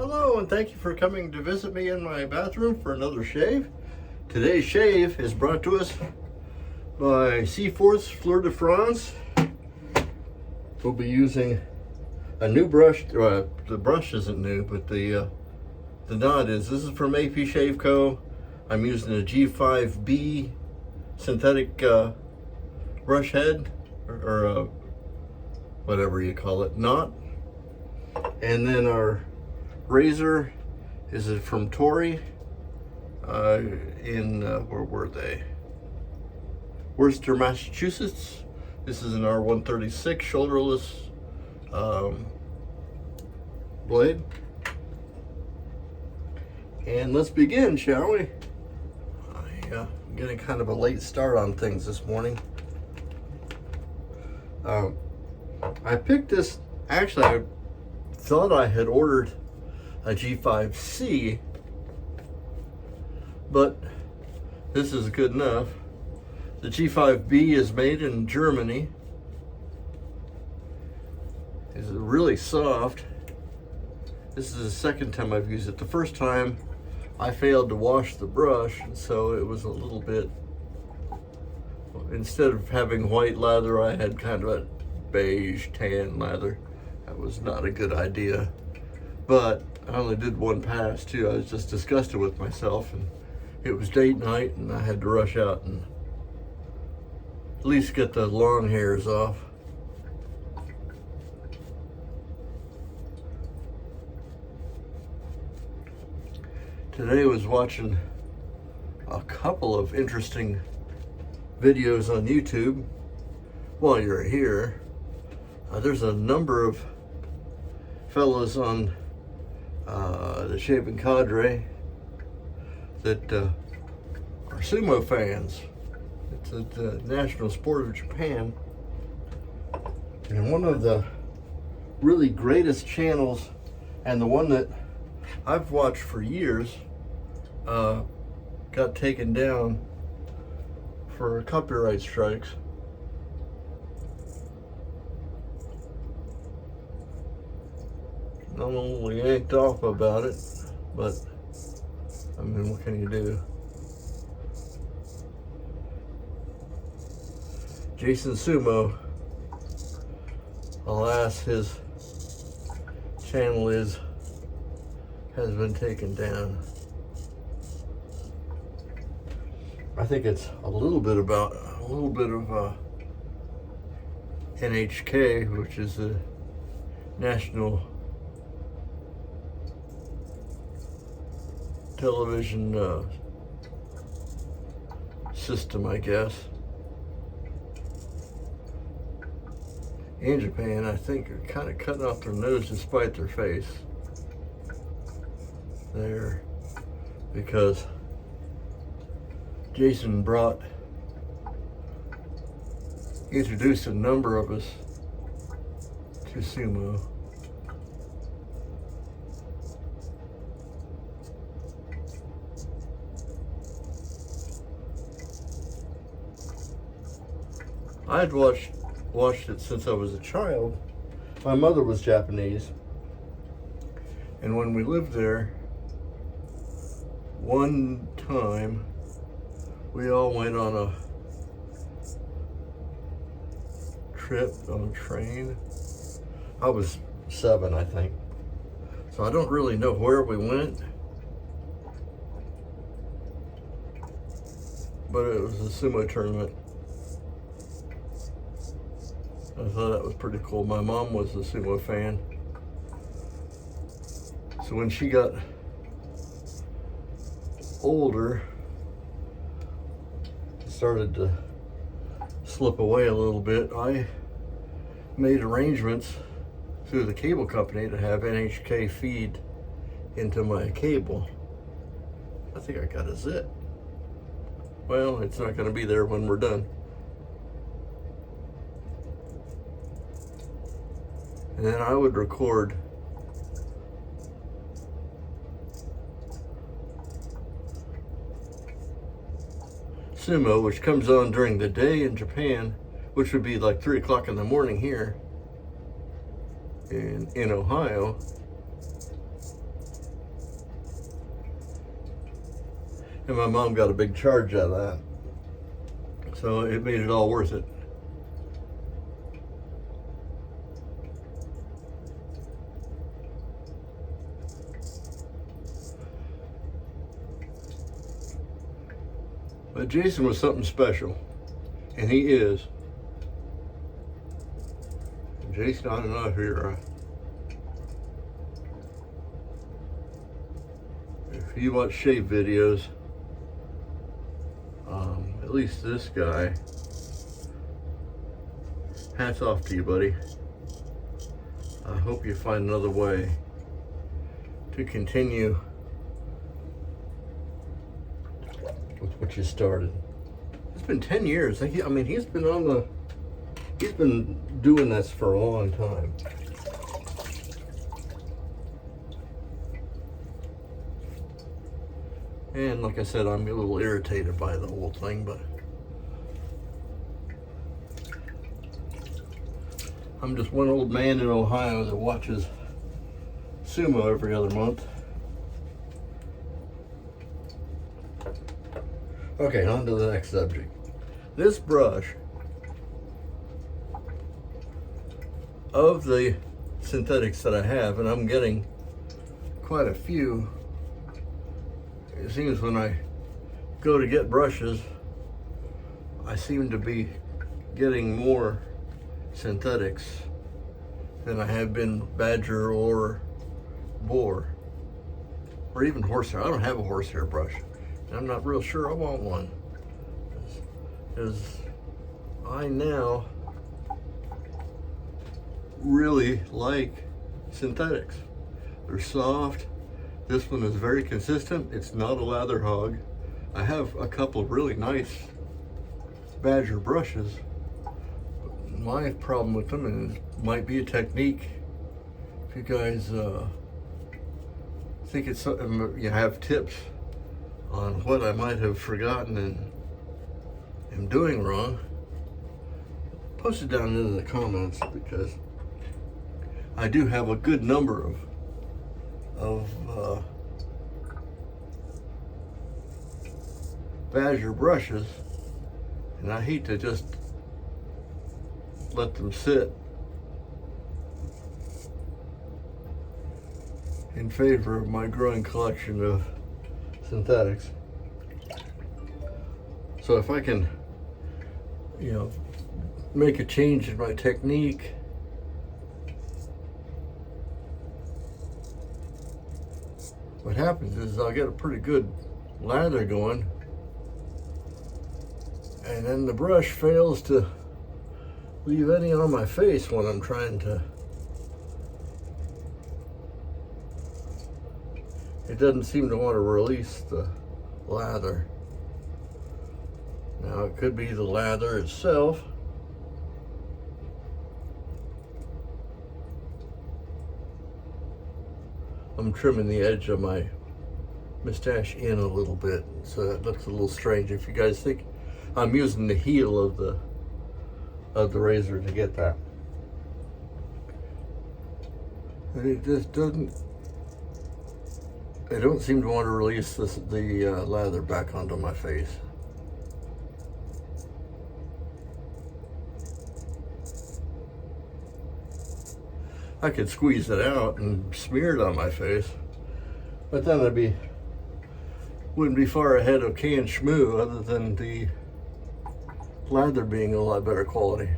Hello, and thank you for coming to visit me in my bathroom for another shave. Today's shave is brought to us by Seaforth's Fleur de France. We'll be using a new brush. The brush isn't new, but the knot is. This is from AP Shave Co. I'm using a G5B synthetic brush head, or whatever you call it, knot. And then our razor is from Tory in where were they? Worcester, Massachusetts. This is an R136 shoulderless blade. And let's begin, shall we? I'm getting kind of a late start on things this morning. I picked this, actually I thought I had ordered a G5C, but this is good enough. The G5B is made in Germany. It's really soft. This is the second time I've used it. The first time I failed to wash the brush, and so it was a little bit, instead of having white lather, I had kind of a beige tan lather. That was not a good idea. But I only did one pass too. I was just disgusted with myself, and it was date night and I had to rush out and at least get the long hairs off. Today I was watching a couple of interesting videos on YouTube. While you're here, there's a number of fellows on the Shaving Cadre that are sumo fans. It's the national sport of Japan. And one of the really greatest channels, and the one that I've watched for years, got taken down for copyright strikes. I'm a little yanked off about it, but I mean, what can you do? Jason Sumo, alas, his channel has been taken down. I think it's a little bit of NHK, which is the National Television system, I guess. In Japan, I think, are kind of cutting off their nose to spite their face there, because Jason introduced a number of us to sumo. I had watched it since I was a child. My mother was Japanese, and when we lived there, one time we all went on a trip on a train. I was 7, I think, so I don't really know where we went, but it was a sumo tournament. I thought that was pretty cool. My mom was a sumo fan, so when she got older, started to slip away a little bit, I made arrangements through the cable company to have NHK feed into my cable. I think I got a zit. Well, it's not going to be there when we're done. And then I would record sumo, which comes on during the day in Japan, which would be like 3 o'clock in the morning here in Ohio. And my mom got a big charge out of that. So it made it all worth it. But Jason was something special, and he is. Jason, I don't know if you watch shave videos, at least this guy, hats off to you, buddy. I hope you find another way to continue with what you started. It's been 10 years. I mean, he's been doing this for a long time. And like I said, I'm a little irritated by the whole thing, but I'm just one old man in Ohio that watches sumo every other month. Okay, on to the next subject. This brush, of the synthetics that I have, and I'm getting quite a few, it seems when I go to get brushes, I seem to be getting more synthetics than I have been badger or boar, or even horsehair. I don't have a horsehair brush. I'm not real sure I want one, because I now really like synthetics. They're soft. This one is very consistent. It's not a lather hog. I have a couple of really nice badger brushes. My problem with them is might be a technique. If you guys think it's something, you have tips on what I might have forgotten and am doing wrong, post it down in the comments, because I do have a good number of badger brushes, and I hate to just let them sit in favor of my growing collection of synthetics. So if I can, make a change in my technique, what happens is I'll get a pretty good lather going, and then the brush fails to leave any on my face when I'm trying to. It doesn't seem to want to release the lather. Now it could be the lather itself. I'm trimming the edge of my mustache in a little bit, so it looks a little strange. If you guys think I'm using the heel of the razor to get that, and it just doesn't. I don't seem to want to release the lather back onto my face. I could squeeze it out and smear it on my face, but then wouldn't be far ahead of canned Shmoo, other than the lather being a lot better quality.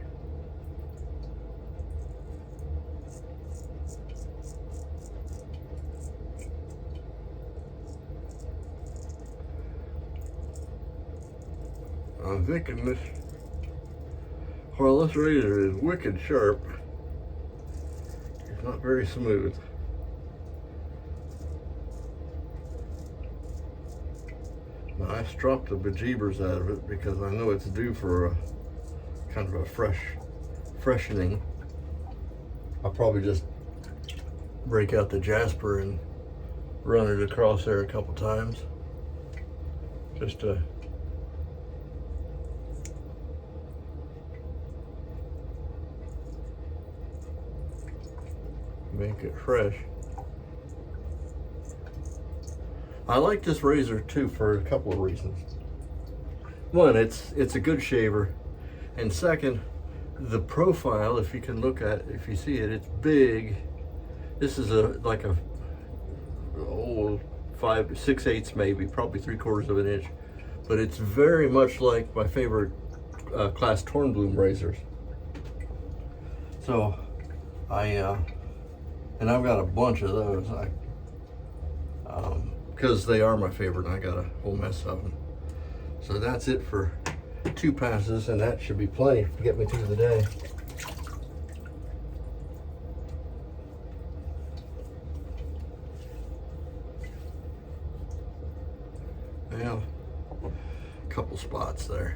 I'm thinking this razor is wicked sharp. It's not very smooth. Now I stropped the bejeebers out of it because I know it's due for a kind of a freshening. I'll probably just break out the Jasper and run it across there a couple times, just to make it fresh. I like this razor too for a couple of reasons. One, it's a good shaver, and second, the profile, if you can look at, if you see it, it's big. This is like a 5 6/8 maybe, probably 3/4 of an inch, but it's very much like my favorite Claas Tornbloom razors. So and I've got a bunch of those. Because they are my favorite, and I got a whole mess of them. So that's it for 2 passes, and that should be plenty to get me through the day. Well, a couple spots there.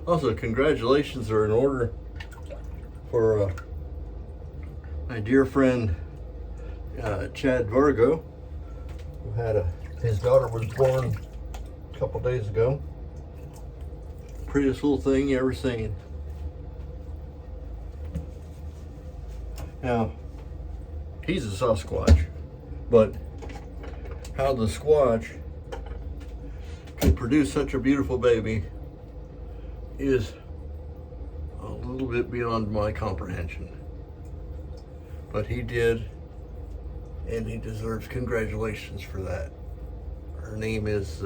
Also, congratulations are in order for my dear friend Chad Vargo, who had his daughter was born a couple days ago. Prettiest little thing you ever seen. Now, he's a Sasquatch, but how the Squatch could produce such a beautiful baby is a little bit beyond my comprehension. But he did, and he deserves congratulations for that. Her name is,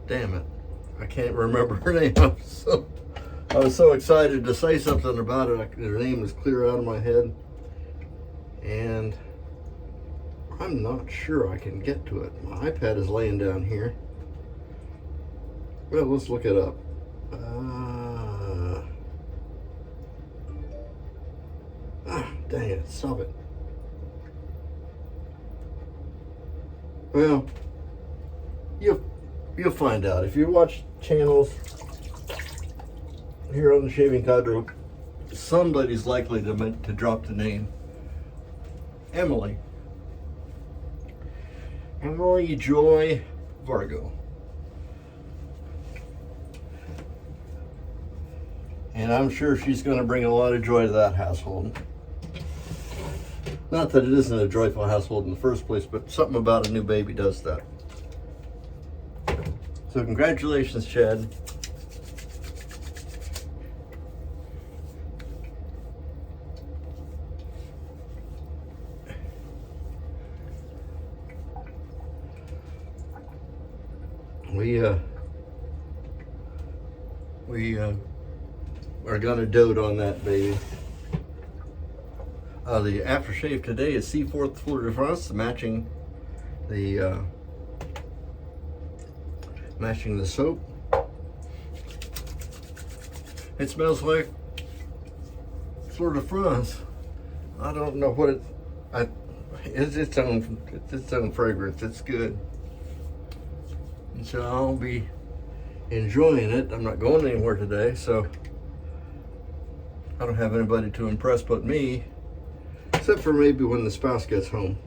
damn it, I can't remember her name. I was so excited to say something about it. Her name is clear out of my head, and I'm not sure I can get to it. My iPad is laying down here. Well, let's look it up. Dang it, stop it. Well, you'll find out. If you watch channels here on the Shaving Cadre, somebody's likely to drop the name. Emily Joy Vargo. And I'm sure she's going to bring a lot of joy to that household. Not that it isn't a joyful household in the first place, but something about a new baby does that. So congratulations, Chad. We are gonna dote on that baby. The aftershave today is Seaforth Fleur de France, matching the soap. It smells like Fleur de France. I don't know what it's its own fragrance. It's good. And so I'll be enjoying it. I'm not going anywhere today, so I don't have anybody to impress but me, except for maybe when the spouse gets home.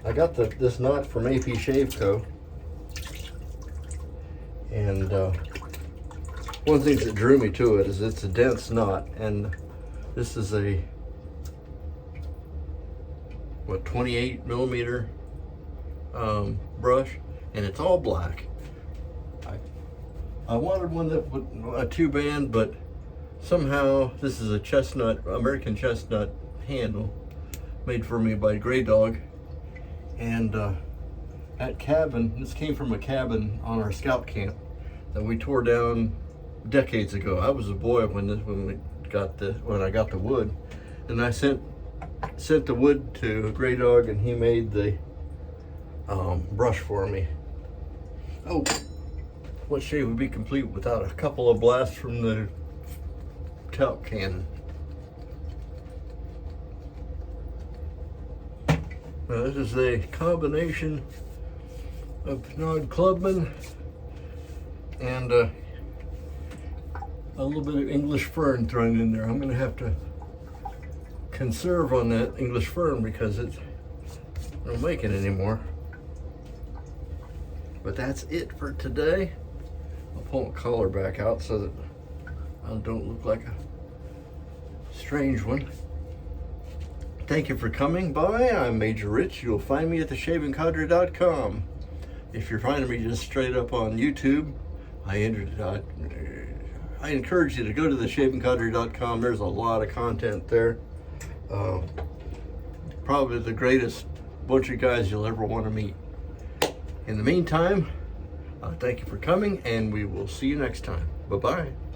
I got this knot from AP Shave Co. And one of the things that drew me to it is it's a dense knot, and this is a 28 millimeter brush, and it's all black. I wanted one that would a 2-band, but somehow this is a American chestnut handle made for me by Grey Dog. And this came from a cabin on our scout camp that we tore down decades ago. I was a boy when I got the wood, and I sent the wood to Grey Dog, and he made the brush for me. Oh, what shave would be complete without a couple of blasts from the talc cannon? Now, this is a combination a Pinard Clubman, and a little bit of English fern thrown in there. I'm going to have to conserve on that English fern because I don't make it anymore. But that's it for today. I'll pull my collar back out so that I don't look like a strange one. Thank you for coming by. I'm Major Rich. You'll find me at theshavingcadre.com. If you're finding me just straight up on YouTube, I encourage you to go to theshavingcadre.com. There's a lot of content there. Probably the greatest bunch of guys you'll ever want to meet. In the meantime, thank you for coming, and we will see you next time. Bye-bye.